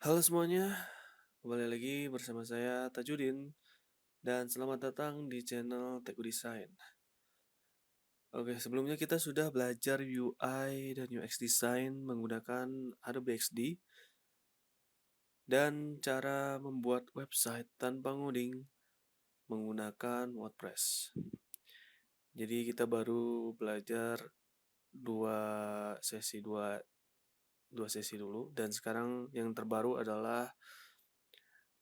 Halo semuanya, kembali lagi bersama saya Tajudin dan selamat datang di channel Teku Design. Oke, sebelumnya kita sudah belajar UI dan UX Design menggunakan Adobe XD dan cara membuat website tanpa ngoding menggunakan WordPress. Jadi kita baru belajar dua dua sesi dulu dan sekarang yang terbaru adalah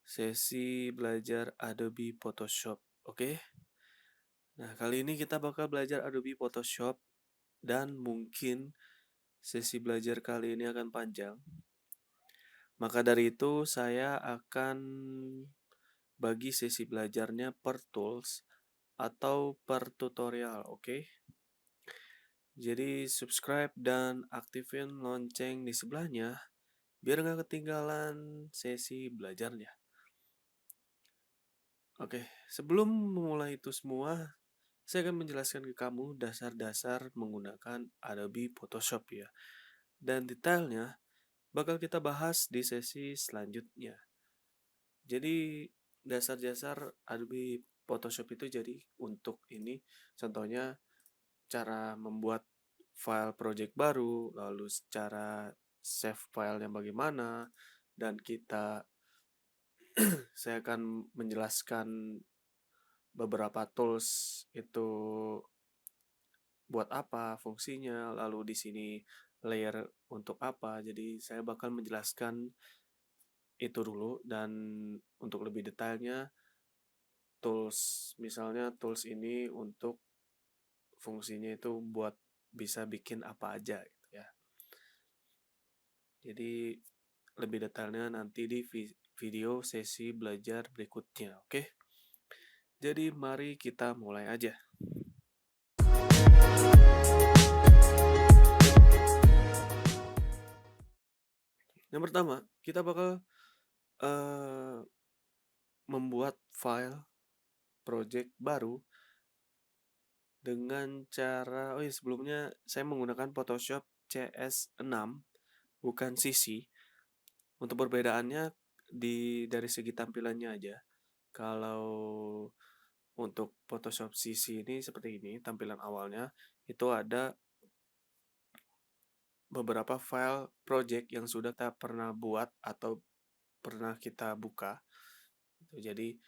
sesi belajar Adobe Photoshop. Oke? Nah, kali ini kita bakal belajar Adobe Photoshop dan mungkin sesi belajar kali ini akan panjang. Maka dari itu saya akan bagi sesi belajarnya per tools atau per tutorial, oke? Jadi subscribe dan aktifin lonceng di sebelahnya biar nggak ketinggalan sesi belajarnya. Oke, sebelum memulai itu semua, saya akan menjelaskan ke kamu dasar-dasar menggunakan Adobe Photoshop ya. Dan detailnya bakal kita bahas di sesi selanjutnya. Jadi dasar-dasar Adobe Photoshop itu jadi untuk ini contohnya cara membuat file project baru, lalu cara save filenya bagaimana, dan saya akan menjelaskan beberapa tools itu buat apa fungsinya, lalu di sini layer untuk apa. Jadi saya bakal menjelaskan itu dulu dan untuk lebih detailnya misalnya tools ini untuk fungsinya itu buat bisa bikin apa aja gitu ya. Jadi lebih detailnya nanti di video sesi belajar berikutnya, oke? Jadi mari kita mulai aja. Yang pertama, kita bakal uh, membuat file project baru dengan cara, oh ya sebelumnya saya menggunakan Photoshop CS6 bukan CC. Untuk perbedaannya dari segi tampilannya aja. Kalau untuk Photoshop CC ini seperti ini tampilan awalnya, itu ada beberapa file project yang sudah kita pernah buat atau pernah kita buka. Jadi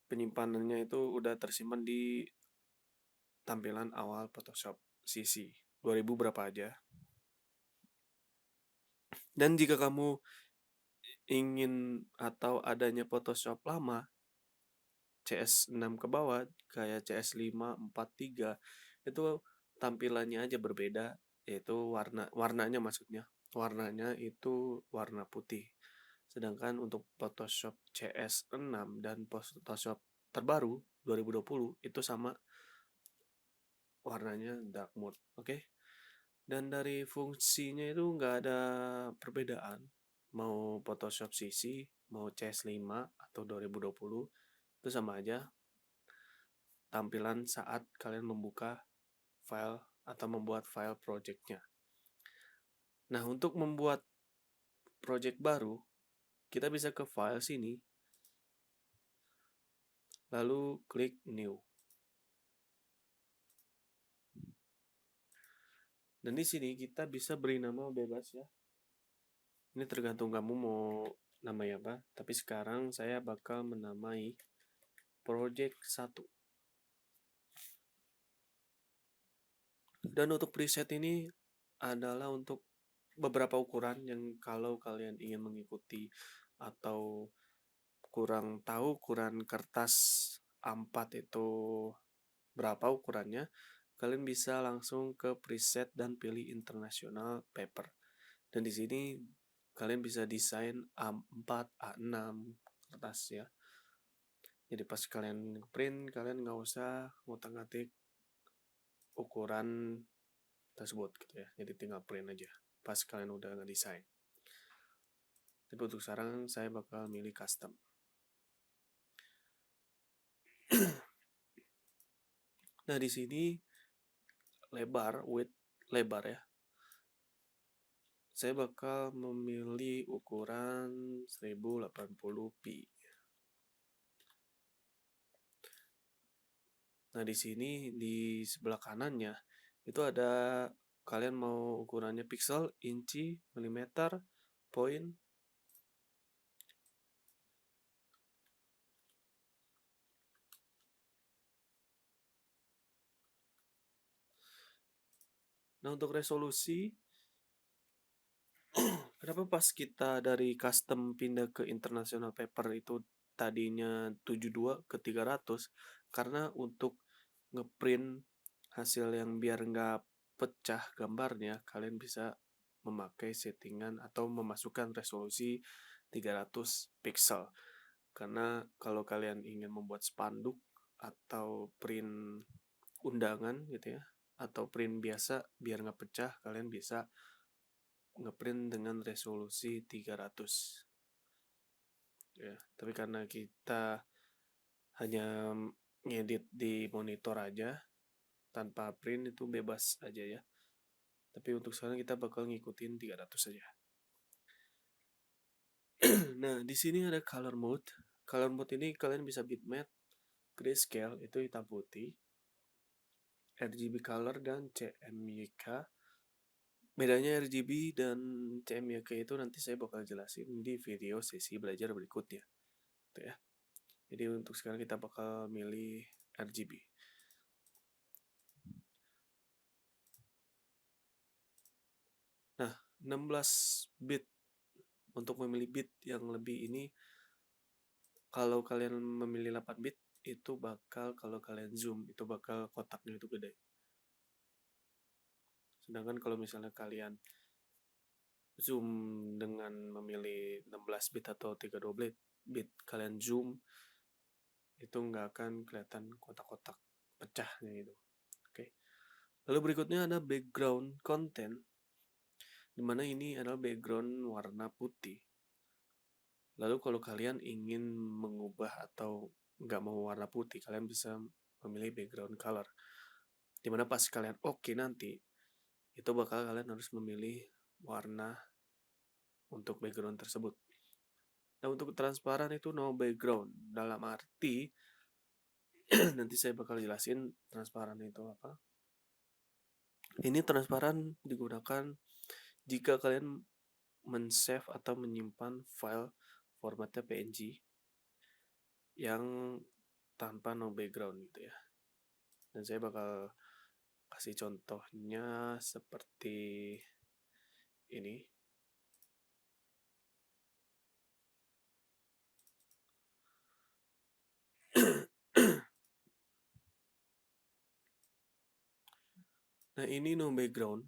penyimpanannya itu udah tersimpan di tampilan awal Photoshop CC 2000 berapa aja. Dan jika kamu ingin atau adanya Photoshop lama CS6 ke bawah kayak CS5, 4, 3 itu tampilannya aja berbeda, yaitu warnanya maksudnya. Warnanya itu warna putih. Sedangkan untuk Photoshop CS6 dan Photoshop terbaru 2020 itu sama warnanya dark mode, oke? Dan dari fungsinya itu nggak ada perbedaan. Mau Photoshop CC, mau CS5 atau 2020 itu sama aja tampilan saat kalian membuka file atau membuat file projectnya. Nah, untuk membuat project baru, kita bisa ke file sini, lalu klik new. Dan di sini kita bisa beri nama bebas ya. Ini tergantung kamu mau namanya apa, tapi sekarang saya bakal menamai project 1. Dan untuk preset ini adalah untuk beberapa ukuran yang kalau kalian ingin mengikuti atau kurang tahu ukuran kertas A4 itu berapa ukurannya, kalian bisa langsung ke preset dan pilih international paper. Dan di sini kalian bisa desain A4, A6 kertas ya. Jadi pas kalian print, kalian nggak usah ngutak-ngatik ukuran tersebut gitu ya. Jadi tinggal print aja pas kalian udah ngedesain. Tapi untuk sekarang saya bakal milih custom. Nah, di sini lebar, width lebar ya. Saya bakal memilih ukuran 1080p. Nah, di sini di sebelah kanannya itu ada kalian mau ukurannya pixel, inci, milimeter, poin. Nah, untuk resolusi, kenapa pas kita dari custom pindah ke international paper itu tadinya 72 ke 300? Karena untuk ngeprint hasil yang biar nggak pecah gambarnya, kalian bisa memakai settingan atau memasukkan resolusi 300 pixel. Karena kalau kalian ingin membuat spanduk atau print undangan gitu ya, atau print biasa biar nggak pecah, kalian bisa ngeprint dengan resolusi 300 ya. Tapi karena kita hanya ngedit di monitor aja tanpa print, itu bebas aja ya. Tapi untuk sekarang kita bakal ngikutin 300 saja. Nah, di sini ada color mode. Color mode ini kalian bisa bitmap, grayscale itu hitam putih, RGB color dan CMYK. Bedanya RGB dan CMYK itu nanti saya bakal jelasin di video sesi belajar berikutnya. Tuh ya. Jadi untuk sekarang kita bakal milih RGB. Nah, 16 bit. Untuk memilih bit yang lebih ini, kalau kalian memilih 8 bit, itu bakal kalau kalian zoom, itu bakal kotaknya itu gede. Sedangkan kalau misalnya kalian zoom dengan memilih 16 bit atau 32 bit, kalian zoom, itu nggak akan kelihatan kotak-kotak pecahnya itu. Oke. Lalu berikutnya ada background content, dimana ini adalah background warna putih. Lalu kalau kalian ingin mengubah atau nggak mau warna putih, kalian bisa memilih background color. Dimana pas kalian oke nanti, itu bakal kalian harus memilih warna untuk background tersebut. Nah, untuk transparan itu no background. Dalam arti, nanti saya bakal jelasin transparan itu apa. Ini transparan digunakan jika kalian men-save atau menyimpan file formatnya PNG yang tanpa no background gitu ya. Dan saya bakal kasih contohnya seperti ini. Nah, ini no background.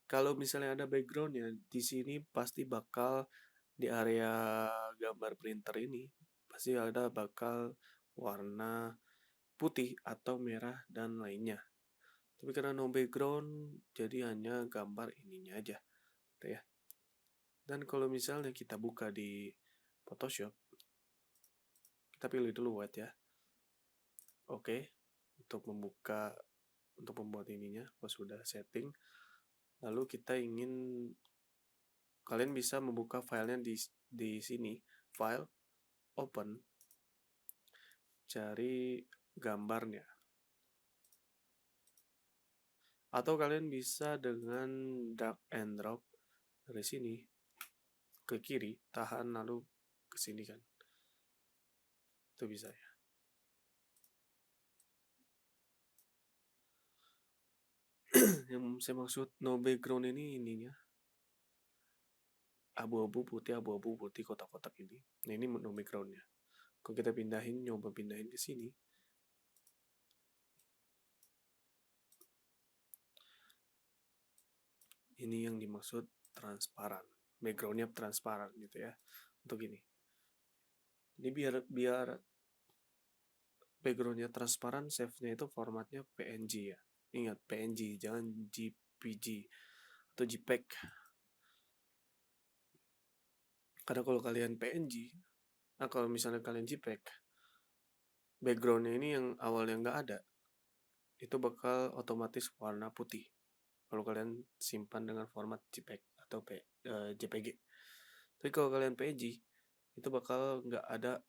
Kalau misalnya ada backgroundnya, di sini pasti bakal di area gambar printer ini pasti ada bakal warna putih atau merah dan lainnya. Tapi karena no background, jadi hanya gambar ininya aja, gitu ya. Dan kalau misalnya kita buka di Photoshop, kita pilih dulu white ya. Oke, untuk membuat ininya, pas sudah setting, lalu kita ingin, kalian bisa membuka filenya di sini, file, open, cari gambarnya. Atau kalian bisa dengan drag and drop dari sini ke kiri, tahan lalu ke sini kan. Itu bisa ya. Yang saya maksud no background ini ininya abu-abu putih kotak-kotak ini. Nah, ini no backgroundnya. Kalau kita pindahin, nyoba pindahin ke sini, ini yang dimaksud transparan. Backgroundnya transparan gitu ya. Untuk ini. Ini biar backgroundnya transparan, save-nya itu formatnya PNG ya. Ingat PNG, jangan JPG atau JPEG. Karena kalau kalian PNG, nah kalau misalnya kalian JPEG, backgroundnya ini yang awalnya nggak ada, itu bakal otomatis warna putih. Kalau kalian simpan dengan format JPEG atau JPG. Tapi kalau kalian PNG, itu bakal nggak ada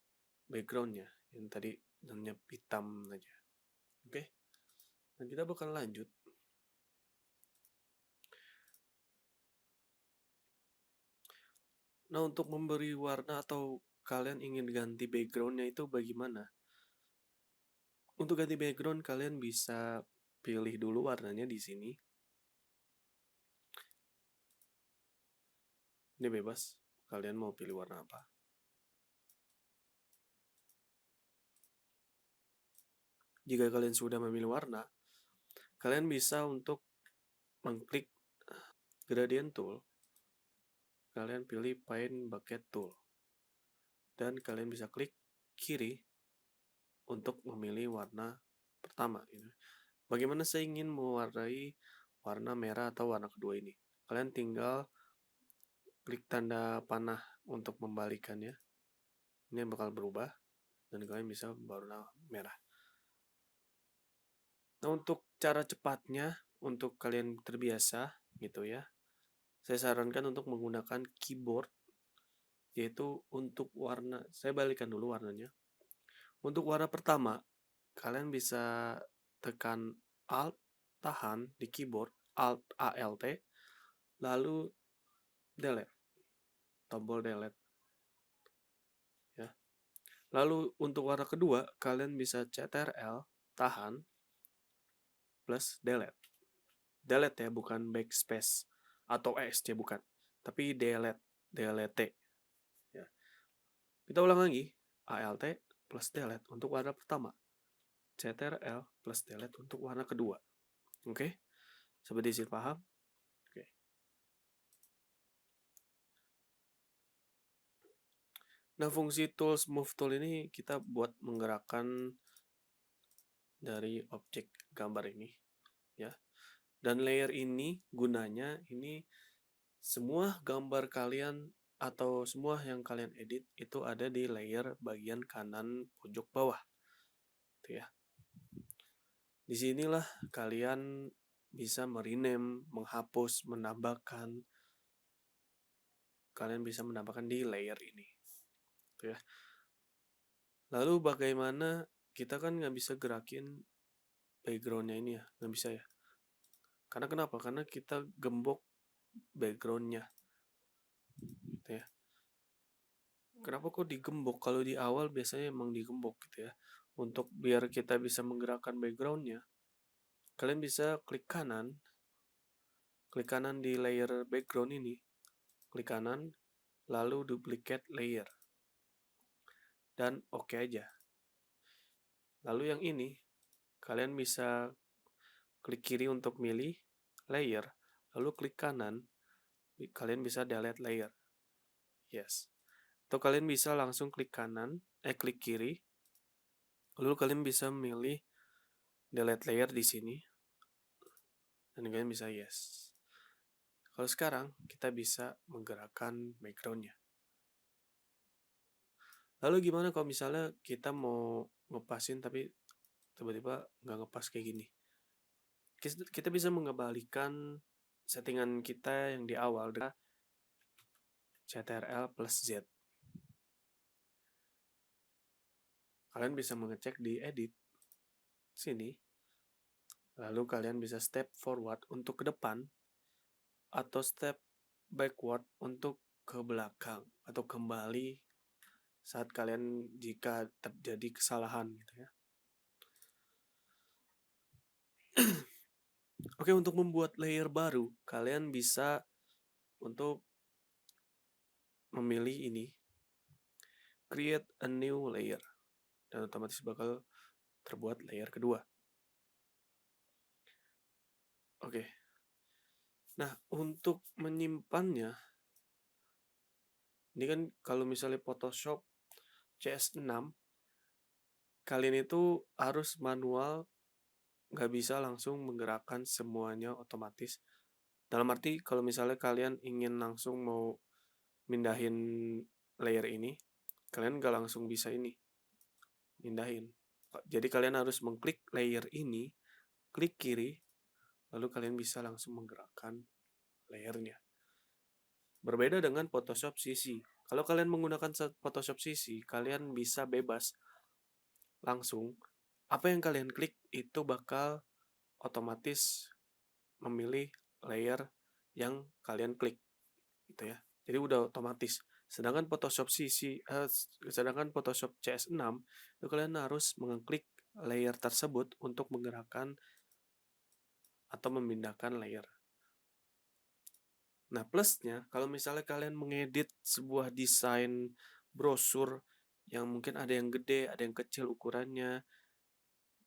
backgroundnya, yang tadi namanya hitam aja. Oke, dan kita bakal lanjut. Nah, untuk memberi warna atau kalian ingin ganti backgroundnya itu bagaimana? Untuk ganti background, kalian bisa pilih dulu warnanya di sini. Ini bebas, kalian mau pilih warna apa. Jika kalian sudah memilih warna, kalian bisa untuk mengklik gradient tool. Kalian pilih paint bucket tool. Dan kalian bisa klik kiri untuk memilih warna pertama. Bagaimana saya ingin mewarnai warna merah atau warna kedua ini? Kalian tinggal klik tanda panah untuk membalikannya. Ini bakal berubah dan kalian bisa berwarna merah. Nah, untuk cara cepatnya, untuk kalian terbiasa gitu ya, saya sarankan untuk menggunakan keyboard, yaitu untuk warna, saya balikan dulu warnanya. Untuk warna pertama, kalian bisa tekan Alt, tahan di keyboard, Alt ALT, lalu delete, tombol delete. Ya. Lalu untuk warna kedua, kalian bisa CTRL, tahan, plus delete. Delete ya, bukan backspace atau X ya, bukan. Tapi delete, delete. Ya. Kita ulang lagi, ALT plus delete untuk warna pertama. CTRL plus delete untuk warna kedua. Oke? Sampai di sini paham? Oke. Nah, fungsi tools move tool ini kita buat menggerakkan dari objek gambar ini, ya. Dan layer ini gunanya ini semua gambar kalian atau semua yang kalian edit itu ada di layer bagian kanan pojok bawah. Gitu ya. Disinilah kalian bisa merename, menghapus, menambahkan. Kalian bisa menambahkan di layer ini. Gitu ya. Lalu bagaimana, kita kan nggak bisa gerakin backgroundnya ini ya, nggak bisa ya. Karena kenapa? Karena kita gembok backgroundnya. Gitu ya. Kenapa kok digembok? Kalau di awal biasanya emang digembok gitu ya. Untuk biar kita bisa menggerakkan backgroundnya, kalian bisa klik kanan di layer background ini, klik kanan, lalu duplicate layer, dan oke aja. Lalu yang ini, kalian bisa klik kiri untuk milih layer, lalu klik kanan, kalian bisa delete layer. Yes. Atau kalian bisa langsung klik klik kiri, lalu kalian bisa milih delete layer di sini, dan kalian bisa yes. Kalau sekarang, kita bisa menggerakkan backgroundnya. Lalu gimana kalau misalnya kita mau ngepasin tapi tiba-tiba nggak ngepas kayak gini? Kita bisa mengembalikan settingan kita yang di awal dengan CTRL plus Z. Kalian bisa mengecek di edit sini, lalu kalian bisa step forward untuk ke depan atau step backward untuk ke belakang atau kembali saat kalian jika terjadi kesalahan gitu ya. Oke, untuk membuat layer baru, kalian bisa untuk memilih ini, create a new layer, dan otomatis bakal terbuat layer kedua. Oke. Nah, untuk menyimpannya, ini kan kalau misalnya Photoshop CS6, kalian itu harus manual, nggak bisa langsung menggerakkan semuanya otomatis. Dalam arti, kalau misalnya kalian ingin langsung mau mindahin layer ini, kalian nggak langsung bisa ini, mindahin. Jadi kalian harus mengklik layer ini, klik kiri, lalu kalian bisa langsung menggerakkan layernya. Berbeda dengan Photoshop CC. Kalau kalian menggunakan Photoshop CC, kalian bisa bebas langsung apa yang kalian klik itu bakal otomatis memilih layer yang kalian klik gitu ya. Jadi udah otomatis. Sedangkan Photoshop CS6 itu kalian harus mengeklik layer tersebut untuk menggerakkan atau memindahkan layer. Nah, plusnya kalau misalnya kalian mengedit sebuah desain brosur yang mungkin ada yang gede, ada yang kecil ukurannya,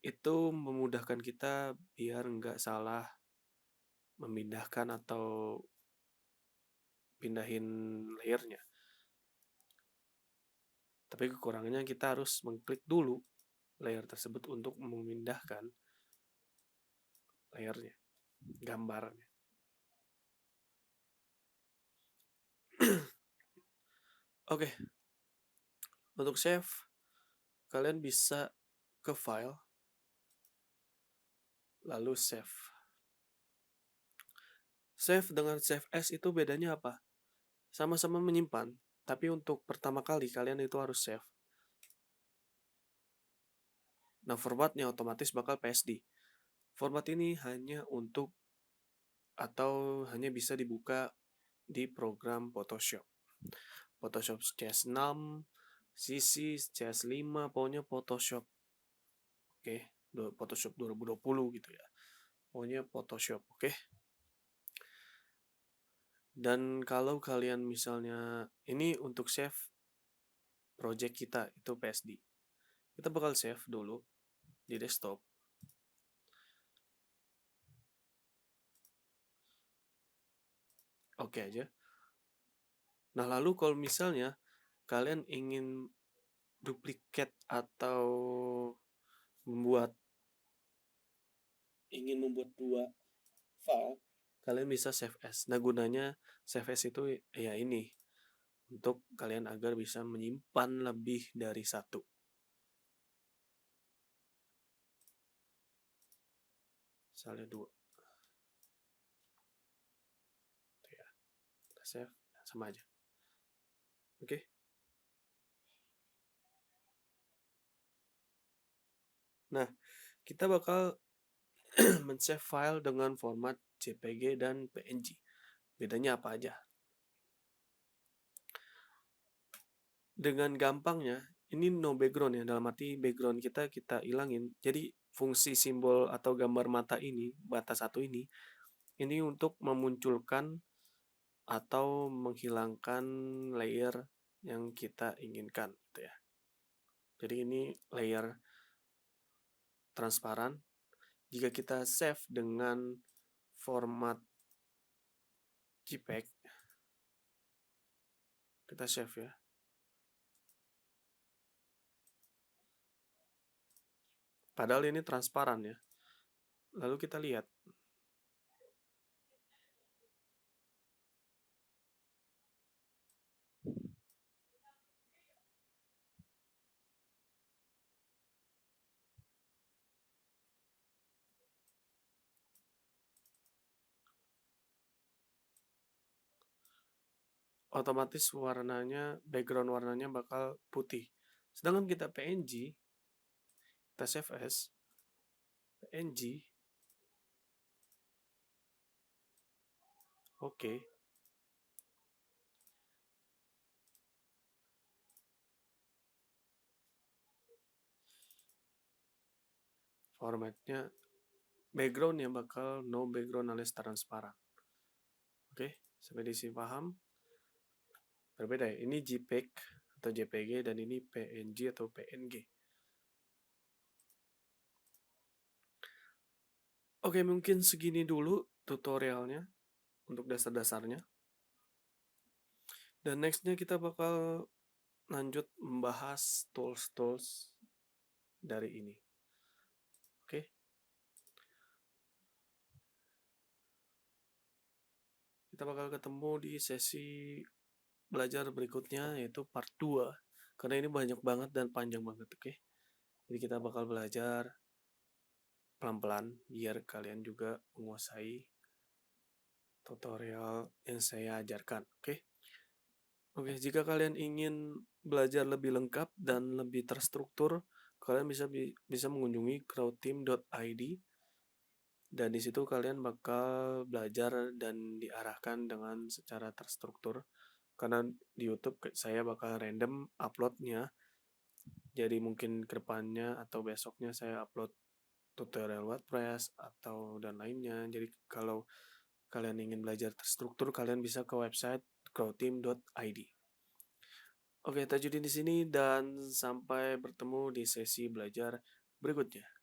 itu memudahkan kita biar nggak salah memindahkan atau pindahin layernya. Tapi kekurangannya kita harus mengklik dulu layer tersebut untuk memindahkan layernya, gambarnya. Oke, untuk save, kalian bisa ke file, lalu save. Save dengan save as itu bedanya apa? Sama-sama menyimpan, tapi untuk pertama kali kalian itu harus save. Nah, formatnya otomatis bakal PSD. Format ini hanya untuk atau hanya bisa dibuka di program Photoshop. Photoshop CS6, CC, CS5, pokoknya Photoshop. Oke, Photoshop 2020 gitu ya. Pokoknya Photoshop, oke. Dan kalau kalian misalnya ini untuk save project kita itu PSD. Kita bakal save dulu di desktop. Oke aja. Nah, lalu kalau misalnya kalian ingin duplikat atau ingin membuat dua file, kalian bisa save as. Nah, gunanya save as itu ya ini untuk kalian agar bisa menyimpan lebih dari satu. Misalnya dua. Tuh ya. Kita save sama aja. Oke. Nah, kita bakal men-save file dengan format JPG dan PNG. Bedanya apa aja? Dengan gampangnya, ini no background ya, dalam arti background kita ilangin. Jadi fungsi simbol atau gambar mata ini, mata satu ini untuk memunculkan atau menghilangkan layer yang kita inginkan gitu ya. Jadi ini layer transparan. Jika kita save dengan format JPEG, kita save ya. Padahal ini transparan ya. Lalu kita lihat. Otomatis warnanya, background warnanya bakal putih. Sedangkan kita PNG, kita save as, PNG, oke. Formatnya, backgroundnya bakal no background alias transparan. Oke, sampai di sini paham? Berbeda ya, ini JPEG atau JPG dan ini PNG atau PNG. Oke, mungkin segini dulu tutorialnya untuk dasar-dasarnya. Dan nextnya kita bakal lanjut membahas tools-tools dari ini. Oke. Kita bakal ketemu di sesi belajar berikutnya yaitu part 2. Karena ini banyak banget dan panjang banget, oke? Jadi kita bakal belajar pelan-pelan biar kalian juga menguasai tutorial yang saya ajarkan, oke? Oke, jika kalian ingin belajar lebih lengkap dan lebih terstruktur, kalian bisa mengunjungi crowdteam.id dan di situ kalian bakal belajar dan diarahkan dengan secara terstruktur. Karena di YouTube saya bakal random uploadnya, jadi mungkin kedepannya atau besoknya saya upload tutorial WordPress atau dan lainnya. Jadi kalau kalian ingin belajar terstruktur, kalian bisa ke website crowdteam.id. Oke, Tajudin di sini dan sampai bertemu di sesi belajar berikutnya.